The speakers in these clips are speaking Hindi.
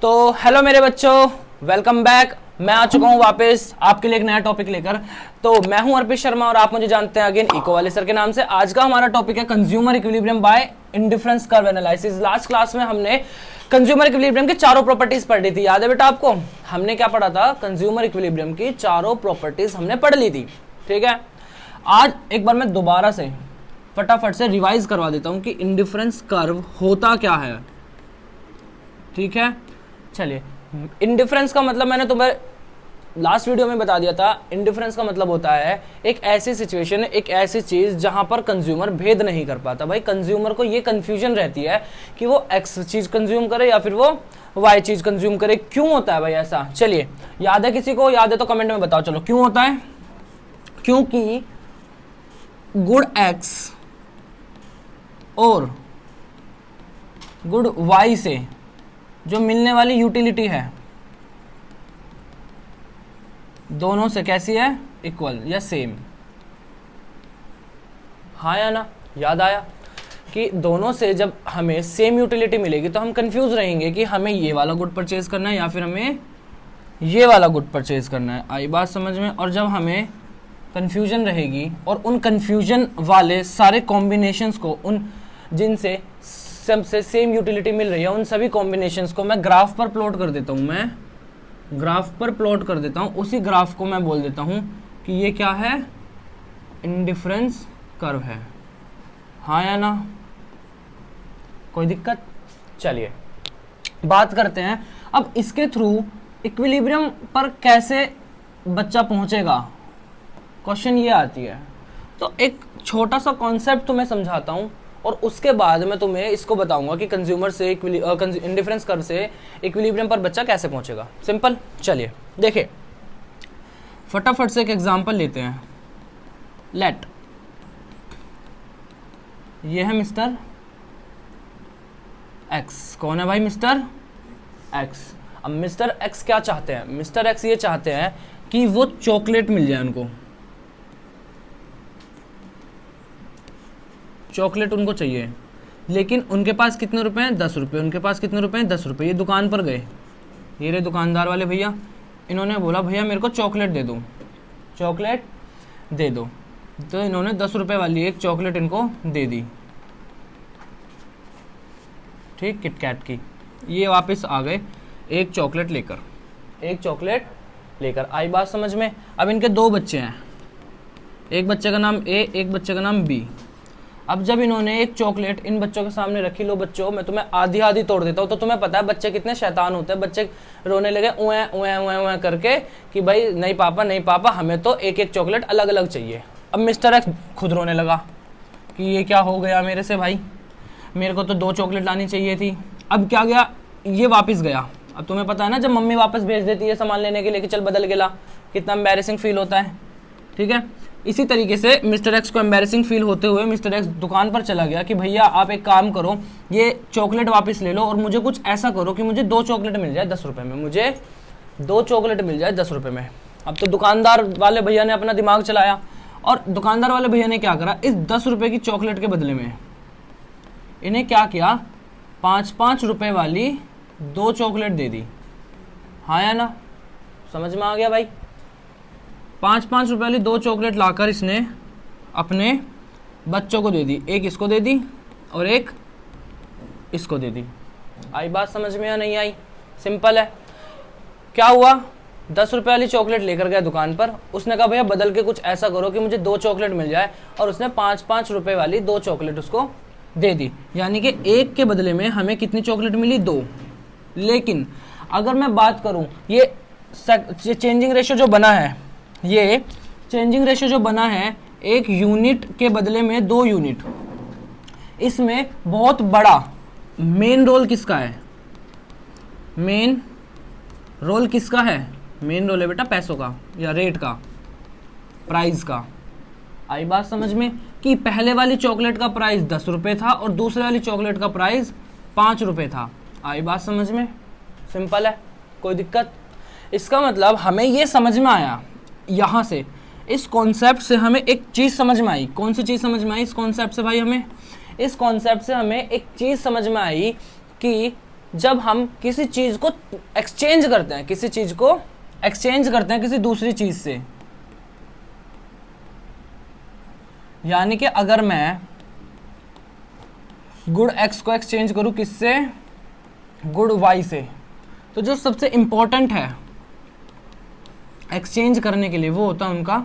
तो हेलो मेरे बच्चों, वेलकम बैक। मैं आ चुका हूं वापस आपके लिए एक नया टॉपिक लेकर। तो मैं हूं अर्पित शर्मा और आप मुझे जानते हैं अगेन इको वाले सर के नाम से। आज का हमारा टॉपिक है consumer equilibrium bye indifference curve analysis. Last class में हमने कंज्यूमर इक्विलिब्रियम की चारों प्रॉपर्टीज पढ़ी थी, याद है बेटा आपको? हमने क्या पढ़ा था? कंज्यूमर इक्विलिब्रियम की चारों प्रॉपर्टीज हमने पढ़ ली थी, ठीक है। आज एक बार मैं दोबारा से फटाफट से रिवाइज करवा देता हूं कि इंडिफरेंस कर्व होता क्या है, ठीक है। चलिए, इंडिफरेंस का मतलब मैंने तुम्हें लास्ट वीडियो में बता दिया था। इंडिफरेंस का मतलब होता है एक ऐसी सिचुएशन, एक ऐसी चीज जहां पर कंज्यूमर भेद नहीं कर पाता। भाई कंज्यूमर को ये कंफ्यूजन रहती है कि वो एक्स चीज कंज्यूम करे या फिर वो वाई चीज कंज्यूम करे। क्यों होता है भाई ऐसा? चलिए, याद है किसी को? याद है तो कमेंट में बताओ। चलो, क्यों होता है? क्योंकि गुड एक्स और गुड वाई से जो मिलने वाली यूटिलिटी है दोनों से कैसी है? इक्वल या सेम। हाँ या ना? याद आया कि दोनों से जब हमें सेम यूटिलिटी मिलेगी तो हम कंफ्यूज रहेंगे कि हमें ये वाला गुड परचेज करना है या फिर हमें ये वाला गुड परचेज करना है। आई बात समझ में? और जब हमें कंफ्यूजन रहेगी और उन कंफ्यूजन वाले सारे कॉम्बिनेशंस को, उन जिनसे सबसे सेम यूटिलिटी मिल रही है, उन सभी कॉम्बिनेशंस को मैं ग्राफ पर प्लॉट कर देता हूं। मैं ग्राफ पर प्लॉट कर देता हूं। उसी ग्राफ को मैं बोल देता हूं कि ये क्या है? इंडिफरेंस कर्व है। हाँ या ना? कोई दिक्कत? चलिए बात करते हैं अब इसके थ्रू इक्विलिब्रियम पर कैसे बच्चा पहुंचेगा। क्वेश्चन ये आती है। तो एक छोटा सा कॉन्सेप्ट तुम्हें समझाता हूं और उसके बाद मैं तुम्हें इसको बताऊंगा कि कंज्यूमर से इंडिफरेंस कर्व से इक्विलिब्रियम पर बच्चा कैसे पहुंचेगा। सिंपल। चलिए देखिए, फटाफट से एक एग्जांपल लेते हैं। लेट ये है मिस्टर एक्स। कौन है भाई? Mister x. अब मिस्टर एक्स क्या चाहते हैं? मिस्टर एक्स ये चाहते हैं कि वो चॉकलेट मिल जाए उनको। चॉकलेट उनको चाहिए, लेकिन उनके पास कितने रुपए हैं? 10 रुपये। उनके पास कितने रुपए हैं? 10 रुपये। ये दुकान पर गए, ये रहे दुकानदार वाले भैया। इन्होंने बोला भैया मेरे को चॉकलेट दे दो, चॉकलेट दे दो। तो इन्होंने 10 रुपये वाली एक चॉकलेट इनको दे दी, ठीक, किटकैट की। ये वापस आ गए एक चॉकलेट लेकर, एक चॉकलेट लेकर। आई बात समझ में? अब इनके दो बच्चे हैं, एक बच्चे का नाम ए, एक बच्चे का नाम बी। अब जब इन्होंने एक चॉकलेट इन बच्चों के सामने रखी, लो बच्चों मैं तुम्हें आधी आधी तोड़ देता हूँ। तो तुम्हें पता है बच्चे कितने शैतान होते हैं। बच्चे रोने लगे उए उए उए उए करके कि भाई नहीं पापा, नहीं पापा, हमें तो एक एक चॉकलेट अलग अलग चाहिए। अब मिस्टर एक्स खुद रोने लगा कि ये क्या हो गया मेरे से भाई, मेरे को तो 2 चॉकलेट लानी चाहिए थी। अब क्या गया? ये वापस गया। अब तुम्हें पता है ना, जब मम्मी वापस भेज देती है सामान लेने के लिए कि चल बदल गेला, कितना एम्बैरेसिंग फील होता है, ठीक है। इसी तरीके से मिस्टर एक्स को एम्बैरेसिंग फील होते हुए मिस्टर एक्स दुकान पर चला गया कि भैया आप एक काम करो, ये चॉकलेट वापस ले लो और मुझे कुछ ऐसा करो कि मुझे 2 चॉकलेट मिल जाए 10 रुपये में, मुझे 2 चॉकलेट मिल जाए 10 रुपये में। अब तो दुकानदार वाले भैया ने अपना दिमाग चलाया और दुकानदार वाले भैया ने क्या करा? इस 10 रुपये की चॉकलेट के बदले में इन्हें क्या किया? 5-5 रुपये वाली 2 चॉकलेट दे दी। हाँ या ना? समझ में आ गया भाई? 5-5 रुपये वाली 2 चॉकलेट लाकर इसने अपने बच्चों को दे दी। एक इसको दे दी और एक इसको दे दी। आई बात समझ में या नहीं आई? सिंपल है। क्या हुआ? 10 रुपये वाली चॉकलेट लेकर गया दुकान पर। उसने कहा भैया बदल के कुछ ऐसा करो कि मुझे 2 चॉकलेट मिल जाए, और उसने 5-5 रुपये वाली 2 चॉकलेट उसको दे दी। यानी कि एक के बदले में हमें कितनी चॉकलेट मिली? 2। लेकिन अगर मैं बात करूं, ये चेंजिंग रेशियो जो बना है, ये चेंजिंग रेशियो जो बना है, 1 यूनिट के बदले में 2 यूनिट, इसमें बहुत बड़ा मेन रोल किसका है? मेन रोल किसका है? मेन रोल है बेटा पैसों का या रेट का, प्राइस का। आई बात समझ में? कि पहले वाली चॉकलेट का प्राइस 10 रुपये था और दूसरे वाली चॉकलेट का प्राइस 5 रुपये था। आई बात समझ में? सिंपल है, कोई दिक्कत? इसका मतलब हमें ये समझ में आया, यहाँ से इस कॉन्सेप्ट से हमें एक चीज़ समझ में आई। कौन सी चीज़ समझ में आई इस कॉन्सेप्ट से भाई? हमें इस कॉन्सेप्ट से हमें एक चीज़ समझ में आई कि जब हम किसी चीज को एक्सचेंज करते हैं, किसी चीज को एक्सचेंज करते हैं किसी दूसरी चीज से। यानी कि अगर मैं गुड एक्स को एक्सचेंज करूं किससे, गुड वाई से, तो जो सबसे इंपॉर्टेंट है एक्सचेंज करने के लिए वो होता है उनका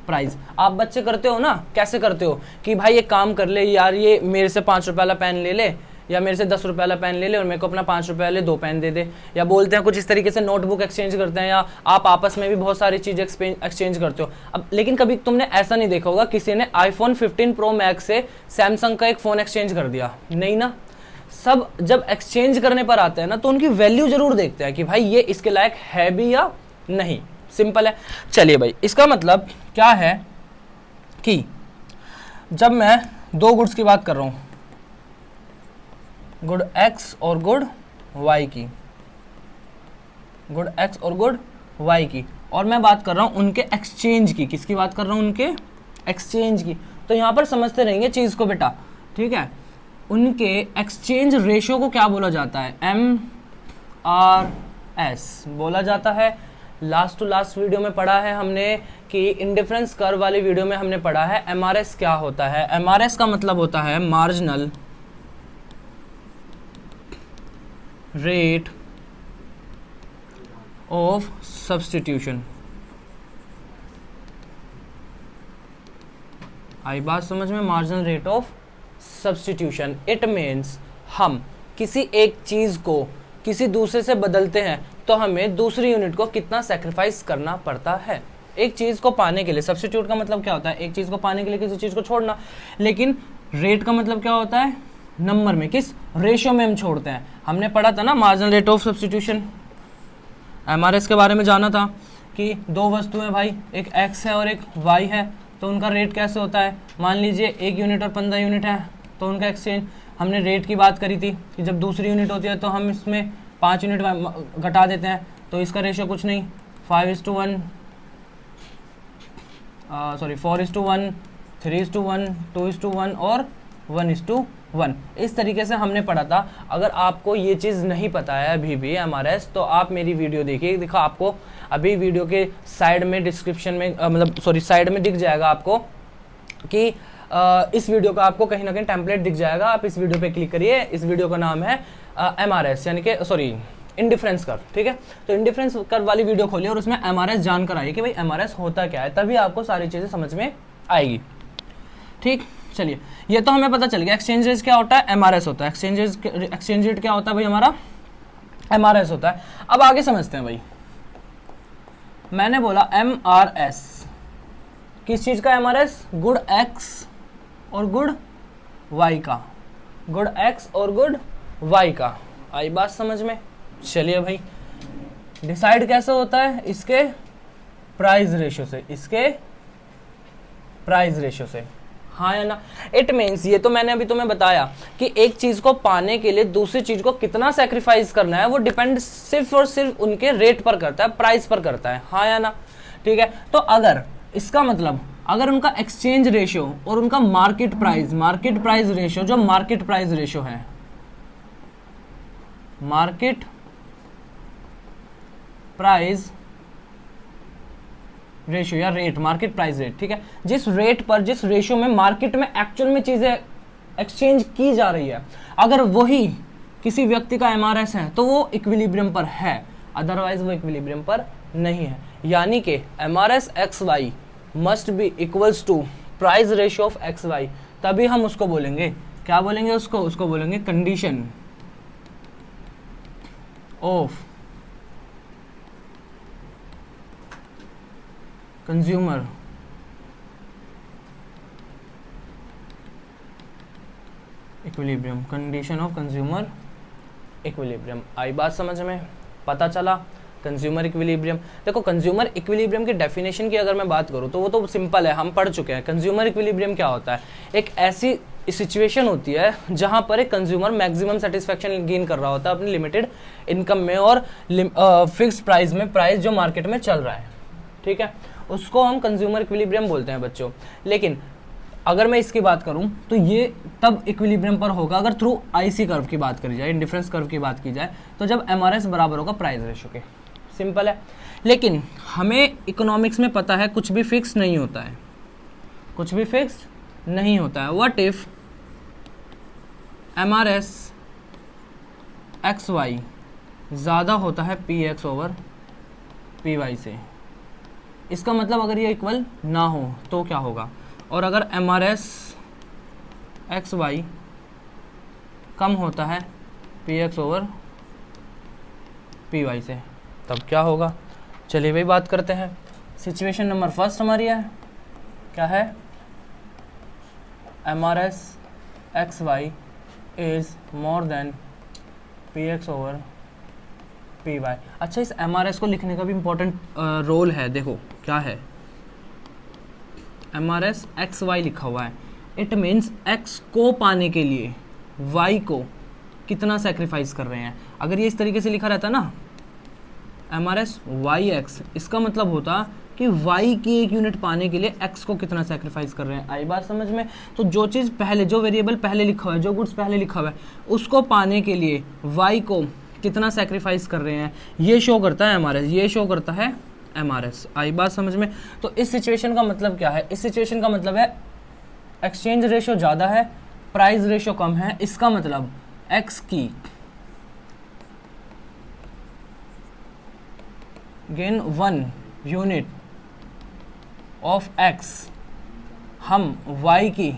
प्राइस। आप बच्चे करते हो ना, कैसे करते हो कि भाई एक काम कर ले यार, ये मेरे से 5 रुपए वाला पेन ले ले, या मेरे से 10 रुपए वाला पेन ले ले और मेरे को अपना 5 रुपए वाले 2 पेन दे दे, या बोलते हैं कुछ इस तरीके से नोटबुक एक्सचेंज करते हैं, या आप आपस में भी बहुत सारी चीजें एक्सचेंज करते हो। अब लेकिन कभी तुमने ऐसा नहीं देखा होगा किसी ने आईफोन 15 प्रो मैक्स से सैमसंग का एक फोन एक्सचेंज कर दिया, नहीं ना। सब जब एक्सचेंज करने पर आते हैं ना तो उनकी वैल्यू जरूर देखते हैं कि भाई ये इसके लायक है भी या नहीं। सिंपल है। चलिए भाई, इसका मतलब क्या है कि जब मैं 2 गुड्स की बात कर रहा हूं, गुड एक्स और गुड वाई की, गुड एक्स और गुड वाई की, और मैं बात कर रहा हूं उनके एक्सचेंज की। किसकी बात कर रहा हूं? उनके एक्सचेंज की। तो यहां पर समझते रहेंगे चीज को बेटा, ठीक है। उनके एक्सचेंज रेशियो को क्या बोला जाता है? MRS बोला जाता है। लास्ट टू लास्ट वीडियो में पढ़ा है हमने कि इंडिफरेंस कर्व वाली वीडियो में हमने पढ़ा है MRS क्या होता है। MRS का मतलब होता है मार्जिनल रेट ऑफ सब्स्टिट्यूशन। आई बात समझ में? Marginal rate of substitution. It means हम किसी एक चीज को किसी दूसरे से बदलते हैं तो हमें दूसरी यूनिट को कितना सैक्रिफाइस करना पड़ता है एक चीज को पाने के लिए। सब्स्टिट्यूट का मतलब क्या होता है? एक चीज को पाने के लिए किसी चीज को छोड़ना। लेकिन रेट का मतलब क्या होता है? नंबर में, किस रेशियो में हम छोड़ते हैं। हमने पढ़ा था ना marginal rate of substitution. MRS के बारे में जाना था कि 2 वस्तुएं भाई, एक x है और एक y है, तो उनका रेट कैसे होता है। मान लीजिए 1 यूनिट और 15 यूनिट है, तो उनका एक्सचेंज, हमने रेट की बात करी थी कि जब दूसरी यूनिट होती है तो हम इसमें 5 यूनिट घटा देते हैं, तो इसका रेशियो कुछ नहीं 5:1, 4:1, 3:1, 2:1 और 1:1। इस तरीके से हमने पढ़ा था। अगर आपको ये चीज़ नहीं पता है अभी भी MRS, तो आप मेरी वीडियो देखिए। देखो आपको अभी वीडियो के साइड में डिस्क्रिप्शन में साइड में दिख जाएगा आपको कि इस वीडियो का आपको कहीं ना कहीं टेम्पलेट दिख जाएगा। आप इस वीडियो पे क्लिक करिए। इस वीडियो का नाम है MRS यानी कि इंडिफरेंस कर्व, ठीक है। तो इंडिफरेंस कर्व वाली वीडियो खोलिए और उसमें MRS जानकर आइए कि भाई MRS होता क्या है, तभी आपको सारी चीज़ें समझ में आएगी, ठीक। चलिए, ये तो हमें पता चल गया एक्सचेंज रेट क्या होता है, MRS होता है। एक्सचेंज रेट क्या होता है भाई हमारा? MRS होता है। अब आगे समझते हैं भाई। मैंने बोला MRS किस चीज का MRS? गुड एक्स और गुड वाई का, गुड एक्स और गुड वाई का। आई बात समझ में? चलिए भाई, डिसाइड कैसे होता है? इसके प्राइस रेशियो से, इसके प्राइस रेशियो से, हाँ या ना। इट मीन्स, ये तो मैंने अभी तुम्हें बताया कि एक चीज को पाने के लिए दूसरी चीज को कितना सैक्रिफाइस करना है, वो डिपेंड सिर्फ और सिर्फ उनके रेट पर करता है, प्राइस पर करता है, हाँ या ना, ठीक है। तो अगर इसका मतलब अगर उनका एक्सचेंज रेशियो और उनका मार्केट प्राइस रेशियो, जो मार्केट प्राइस रेशियो है, मार्केट प्राइस रेशियो या रेट, मार्केट प्राइस रेट, ठीक है, जिस रेट पर, जिस रेशियो में मार्केट में एक्चुअल में चीजें एक्सचेंज की जा रही है, अगर वही किसी व्यक्ति का MRS है तो वो इक्विलिब्रियम पर है, अदरवाइज वो इक्विलिब्रियम पर नहीं है। यानी कि MRS XY must be equals to price ratio of XY, तभी हम उसको बोलेंगे, क्या बोलेंगे उसको बोलेंगे condition of consumer equilibrium, condition of consumer equilibrium. आई बात समझ में? पता चला कंज्यूमर इक्विलिब्रियम। देखो कंज्यूमर इक्विलिब्रियम की डेफिनेशन की अगर मैं बात करूँ तो वो तो सिंपल है, हम पढ़ चुके हैं। कंज्यूमर इक्विलिब्रियम क्या होता है? एक ऐसी सिचुएशन होती है जहां पर एक कंज्यूमर मैक्सिमम सेटिस्फेक्शन गेन कर रहा होता है अपनी लिमिटेड इनकम में और फिक्स्ड प्राइस में, प्राइस जो मार्केट में चल रहा है, ठीक है, उसको हम कंज्यूमर इक्विलिब्रियम बोलते हैं बच्चों। लेकिन अगर मैं इसकी बात करूं तो ये तब इक्विलिब्रियम पर होगा अगर थ्रू आईसी कर्व की बात करी जाए, इंडिफरेंस कर्व की बात की जाए, तो जब एमआरएस बराबर होगा प्राइस रेशो के। सिंपल है। लेकिन हमें इकोनॉमिक्स में पता है कुछ भी फिक्स नहीं होता है, कुछ भी फिक्स नहीं होता है। What if MRS X Y ज़्यादा होता है P X over P Y से, इसका मतलब अगर ये इक्वल ना हो तो क्या होगा, और अगर M R S X Y कम होता है P X over P Y से तब क्या होगा। चलिए भाई बात करते हैं। सिचुएशन नंबर फर्स्ट हमारी है, क्या है, M R S X Y is more than P X over P Y. अच्छा, इस एम आर एस को लिखने का भी इम्पोर्टेंट रोल है। देखो क्या है, M R S X Y लिखा हुआ है, इट मीन्स एक्स को पाने के लिए वाई को कितना सेक्रीफाइस कर रहे हैं। अगर ये इस तरीके से लिखा रहता ना M R S Y X, इसका मतलब होता कि वाई की एक यूनिट पाने के लिए एक्स को कितना सेक्रीफाइस कर रहे हैं। आई बात समझ में। तो जो चीज़ पहले, जो वेरिएबल पहले लिखा हुआ है, जो गुड्स पहले लिखा हुआ है, उसको पाने के लिए वाई को कितना सेक्रीफाइस कर रहे हैं, ये शो करता है एमआरएस, ये शो करता है एमआरएस। आई बात समझ में। तो इस सिचुएशन का मतलब क्या है, इस सिचुएशन का मतलब है एक्सचेंज रेशो ज़्यादा है, प्राइस रेशो कम है। इसका मतलब एक्स की गेन 1 यूनिट ऑफ एक्स हम वाई की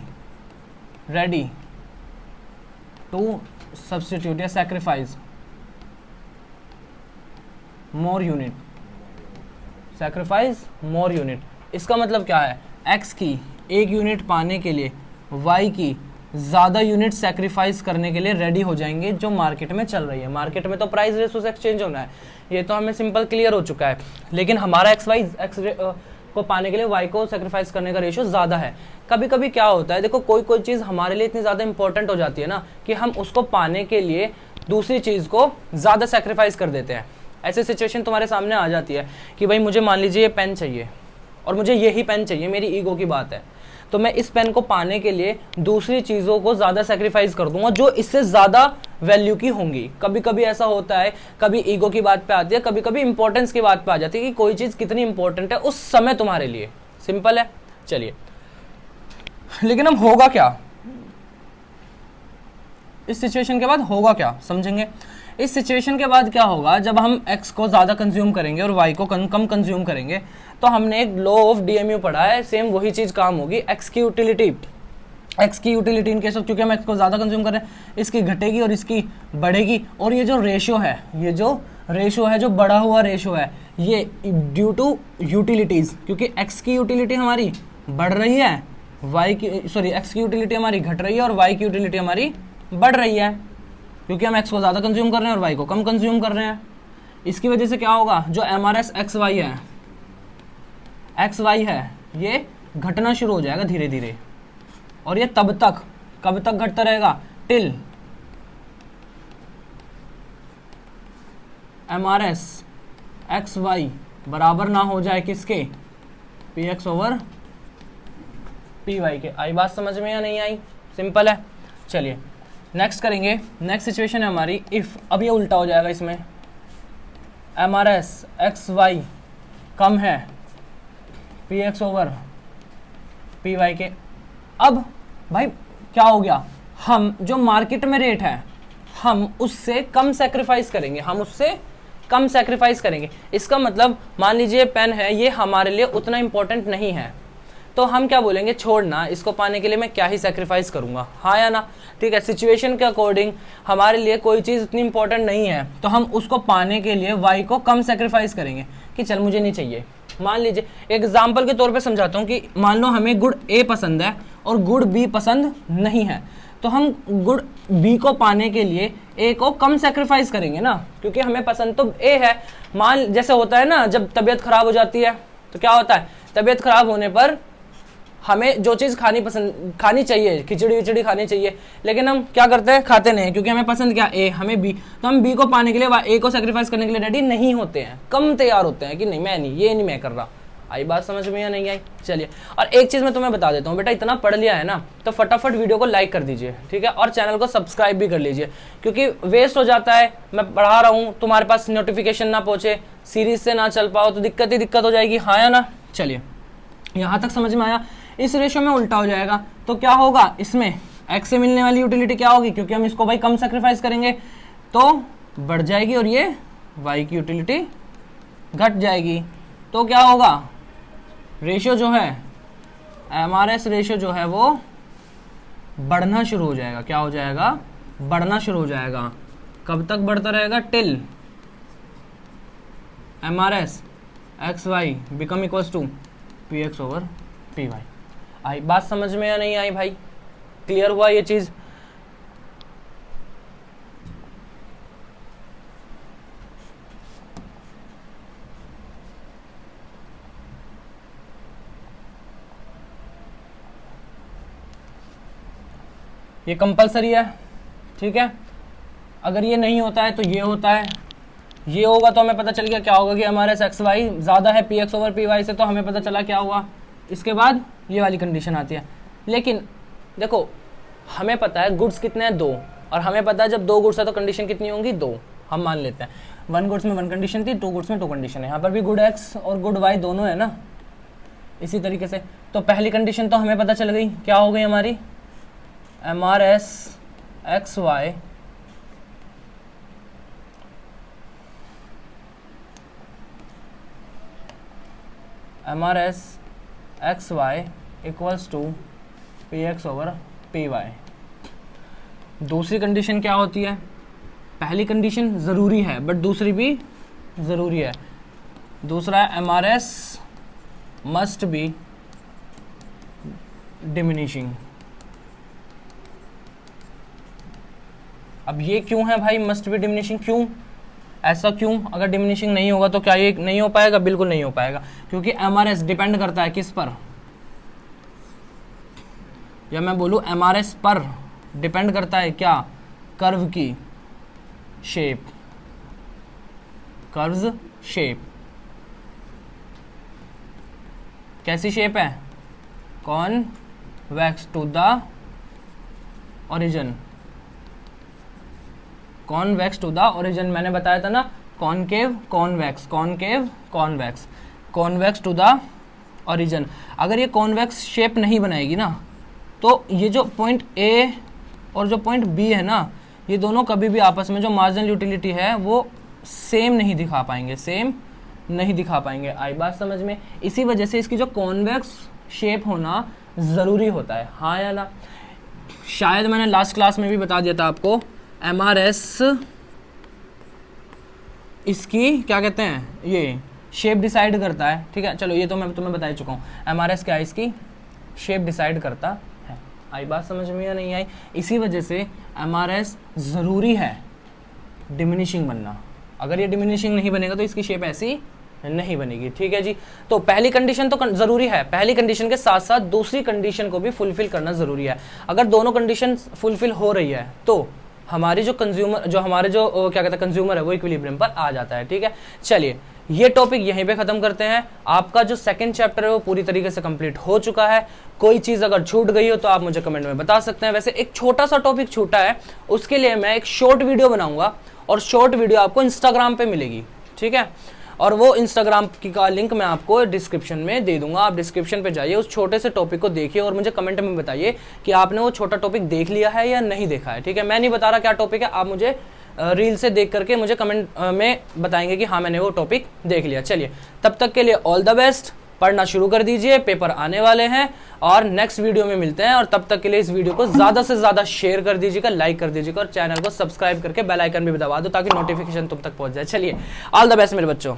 रेडी टू सब्सटीट्यूट या सैक्रिफाइस मोर यूनिट, सैक्रिफाइस मोर यूनिट। इसका मतलब क्या है, एक्स की एक यूनिट पाने के लिए वाई की ज़्यादा यूनिट सेक्रीफाइस करने के लिए रेडी हो जाएंगे जो मार्केट में चल रही है। मार्केट में तो प्राइस रेशो से एक्सचेंज होना है, ये तो हमें सिंपल क्लियर हो चुका है। लेकिन हमारा एक्स को पाने के लिए वाई को सेक्रीफाइस करने का रेशो ज़्यादा है। कभी कभी क्या होता है, देखो कोई कोई चीज़ हमारे लिए इतनी ज़्यादा इंपॉर्टेंट हो जाती है ना कि हम उसको पाने के लिए दूसरी चीज़ को ज़्यादा सेक्रीफाइस कर देते हैं। ऐसी सिचुएशन तुम्हारे सामने आ जाती है कि भाई मुझे मान लीजिए ये पेन चाहिए और मुझे यही पेन चाहिए, मेरी ईगो की बात है, तो मैं इस पेन को पाने के लिए दूसरी चीज़ों को ज़्यादा सेक्रीफाइस कर दूंगा जो इससे ज़्यादा वैल्यू की होंगी। कभी कभी ऐसा होता है, कभी ईगो की बात पे आती है, कभी कभी इंपॉर्टेंस की बात पे आ जाती है कि कोई चीज़ कितनी इंपॉर्टेंट है उस समय तुम्हारे लिए। सिंपल है। चलिए, लेकिन हम होगा क्या इस सिचुएशन के बाद, होगा क्या समझेंगे। इस सिचुएशन के बाद क्या होगा, जब हम x को ज़्यादा कंज्यूम करेंगे और y को कम कंज्यूम करेंगे, तो हमने एक लॉ ऑफ डीएमयू पढ़ा है, सेम वही चीज़ काम होगी। x की यूटिलिटी इन केस ऑफ, क्योंकि हम x को ज़्यादा कंज्यूम कर रहे हैं, इसकी घटेगी और इसकी बढ़ेगी। और ये जो रेशो है, जो बढ़ा हुआ रेशो है, ये ड्यू टू यूटिलिटीज़, क्योंकि x की यूटिलिटी हमारी बढ़ रही है, x की यूटिलिटी हमारी घट रही है और y की यूटिलिटी हमारी बढ़ रही है, क्योंकि हम x को ज़्यादा कंज्यूम कर रहे हैं और y को कम कंज्यूम कर रहे हैं। इसकी वजह से क्या होगा, जो एमआरएस एक्स वाई है ये घटना शुरू हो जाएगा धीरे धीरे, और ये कब तक घटता रहेगा, टिल एमआरएस एक्स वाई बराबर ना हो जाए किसके, P X over P Y के। आई बात समझ में या नहीं आई, सिंपल है। चलिए नेक्स्ट करेंगे। नेक्स्ट सिचुएशन है हमारी, इफ़, अब ये उल्टा हो जाएगा इसमें, M R S X Y कम है P X over P Y के। अब भाई क्या हो गया, हम जो मार्केट में रेट है हम उससे कम सेक्रीफाइस करेंगे, इसका मतलब मान लीजिए पेन है, ये हमारे लिए उतना इंपॉर्टेंट नहीं है, तो हम क्या बोलेंगे, छोड़ना, इसको पाने के लिए मैं क्या ही सेक्रीफाइस करूंगा, हाँ या ना। ठीक है, सिचुएशन के अकॉर्डिंग हमारे लिए कोई चीज़ इतनी इंपॉर्टेंट नहीं है तो हम उसको पाने के लिए वाई को कम सेक्रीफाइस करेंगे कि चल मुझे नहीं चाहिए। मान लीजिए एग्जाम्पल के तौर पे समझाता हूँ कि मान लो हमें गुड़ ए पसंद है और गुड़ बी पसंद नहीं है, तो हम गुड़ बी को पाने के लिए ए को कम सेक्रीफाइस करेंगे ना, क्योंकि हमें पसंद तो ए है। मान जैसे होता है ना, जब तबीयत खराब हो जाती है तो क्या होता है, तबीयत खराब होने पर हमें जो चीज़ खानी चाहिए, खिचड़ी विचड़ी खानी चाहिए, लेकिन हम क्या करते हैं, खाते नहीं, क्योंकि हमें पसंद क्या, ए, हमें बी, तो हम बी को पाने के लिए ए को सेक्रीफाइस करने के लिए रेडी नहीं होते हैं, कम तैयार होते हैं कि नहीं मैं नहीं, ये नहीं मैं कर रहा। आई बात समझ में या नहीं आई? चलिए, और एक चीज़ मैं तुम्हें बता देता हूँ बेटा, इतना पढ़ लिया है ना तो फटाफट वीडियो को लाइक कर दीजिए, ठीक है, और चैनल को सब्सक्राइब भी कर लीजिए, क्योंकि वेस्ट हो जाता है, मैं पढ़ा रहा हूँ, तुम्हारे पास नोटिफिकेशन ना पहुँचे, सीरीज से ना चल पाओ तो दिक्कत ही दिक्कत हो जाएगी, हाँ या ना? चलिए, यहाँ तक समझ में आया। इस रेशियो में उल्टा हो जाएगा तो क्या होगा, इसमें x से मिलने वाली यूटिलिटी क्या होगी, क्योंकि हम इसको भाई कम सेक्रीफाइस करेंगे तो बढ़ जाएगी, और ये y की यूटिलिटी घट जाएगी। तो क्या होगा, रेशियो जो है MRS रेशियो जो है वो बढ़ना शुरू हो जाएगा। क्या हो जाएगा, बढ़ना शुरू हो जाएगा। कब तक बढ़ता रहेगा, till MRS XY become equals to PX/PY। आई बात समझ में या नहीं आई भाई? क्लियर हुआ ये चीज? ये कंपलसरी है, ठीक है। अगर ये नहीं होता है तो ये होता है, ये होगा तो हमें पता चल गया क्या होगा कि हमारे XY ज़्यादा है PX/PY से, तो हमें पता चला क्या हुआ। इसके बाद ये वाली कंडीशन आती है। लेकिन देखो, हमें पता है गुड्स कितने हैं, 2, और हमें पता है जब 2 गुड्स है तो कंडीशन कितनी होंगी, 2। हम मान लेते हैं 1 गुड्स में 1 कंडीशन थी, 2 गुड्स में 2 कंडीशन है। यहाँ पर भी गुड X और गुड Y दोनों है ना, इसी तरीके से। तो पहली कंडीशन तो हमें पता चल गई, क्या हो गई हमारी, MRS XY equals to PX/PY। दूसरी कंडीशन क्या होती है, पहली कंडीशन ज़रूरी है बट दूसरी भी ज़रूरी है। दूसरा है MRS मस्ट बी डिमिनिशिंग। अब ये क्यों है भाई मस्ट बी डिमिनिशिंग, क्यों, ऐसा क्यों? अगर डिमिनिशिंग नहीं होगा तो क्या ये नहीं हो पाएगा? बिल्कुल नहीं हो पाएगा, क्योंकि MRS डिपेंड करता है किस पर, या मैं बोलूँ MRS पर डिपेंड करता है क्या, कर्व की शेप, कर्व्स शेप। कैसी शेप है, convex to the origin, convex to the origin. मैंने बताया था ना, concave convex, concave convex, convex to the origin. अगर ये कॉन्वेक्स शेप नहीं बनाएगी ना तो ये जो पॉइंट A और जो पॉइंट B है ना, ये दोनों कभी भी आपस में जो मार्जिनल यूटिलिटी है वो सेम नहीं दिखा पाएंगे, सेम नहीं दिखा पाएंगे। आई बात समझ में? इसी वजह से इसकी जो कॉन्वेक्स शेप होना ज़रूरी होता है, हाँ या ना? शायद मैंने लास्ट क्लास में भी बता दिया था आपको, MRS इसकी क्या कहते हैं, ये शेप डिसाइड करता है, ठीक है। चलो ये तो मैं तुम्हें बता ही चुका हूँ, MRS क्या है, इसकी शेप डिसाइड करता है। आई बात समझ में या नहीं आई? इसी वजह से MRS ज़रूरी है डिमिनिशिंग बनना। अगर ये डिमिनिशिंग नहीं बनेगा तो इसकी शेप ऐसी नहीं बनेगी, ठीक है जी। तो पहली कंडीशन तो ज़रूरी है, पहली कंडीशन के साथ साथ दूसरी कंडीशन को भी फुलफिल करना ज़रूरी है। अगर दोनों कंडीशन फुलफिल हो रही है तो हमारी जो कंज्यूमर, जो हमारे जो क्या कहते हैं कंज्यूमर है, वो इक्विलिब्रियम पर आ जाता है, ठीक है। चलिए, ये टॉपिक यहीं पे खत्म करते हैं। आपका जो सेकंड चैप्टर है वो पूरी तरीके से कंप्लीट हो चुका है। कोई चीज़ अगर छूट गई हो तो आप मुझे कमेंट में बता सकते हैं। वैसे एक छोटा सा टॉपिक छूटा है, उसके लिए मैं एक शॉर्ट वीडियो बनाऊंगा, और शॉर्ट वीडियो आपको इंस्टाग्राम पे मिलेगी, ठीक है। और वो इंस्टाग्राम की का लिंक मैं आपको डिस्क्रिप्शन में दे दूंगा। आप डिस्क्रिप्शन पे जाइए, उस छोटे से टॉपिक को देखिए और मुझे कमेंट में बताइए कि आपने वो छोटा टॉपिक देख लिया है या नहीं देखा है, ठीक है। मैं नहीं बता रहा क्या टॉपिक है, आप मुझे रील से देख करके मुझे कमेंट में बताएंगे कि हाँ मैंने वो टॉपिक देख लिया। चलिए, तब तक के लिए ऑल द बेस्ट, पढ़ना शुरू कर दीजिए, पेपर आने वाले हैं और नेक्स्ट वीडियो में मिलते हैं। और तब तक के लिए इस वीडियो को ज़्यादा से ज़्यादा शेयर कर दीजिएगा, लाइक कर दीजिएगा और चैनल को सब्सक्राइब करके बेल आइकन भी दबा दो ताकि नोटिफिकेशन तुम तक पहुंच जाए। चलिए, ऑल द बेस्ट मेरे बच्चों।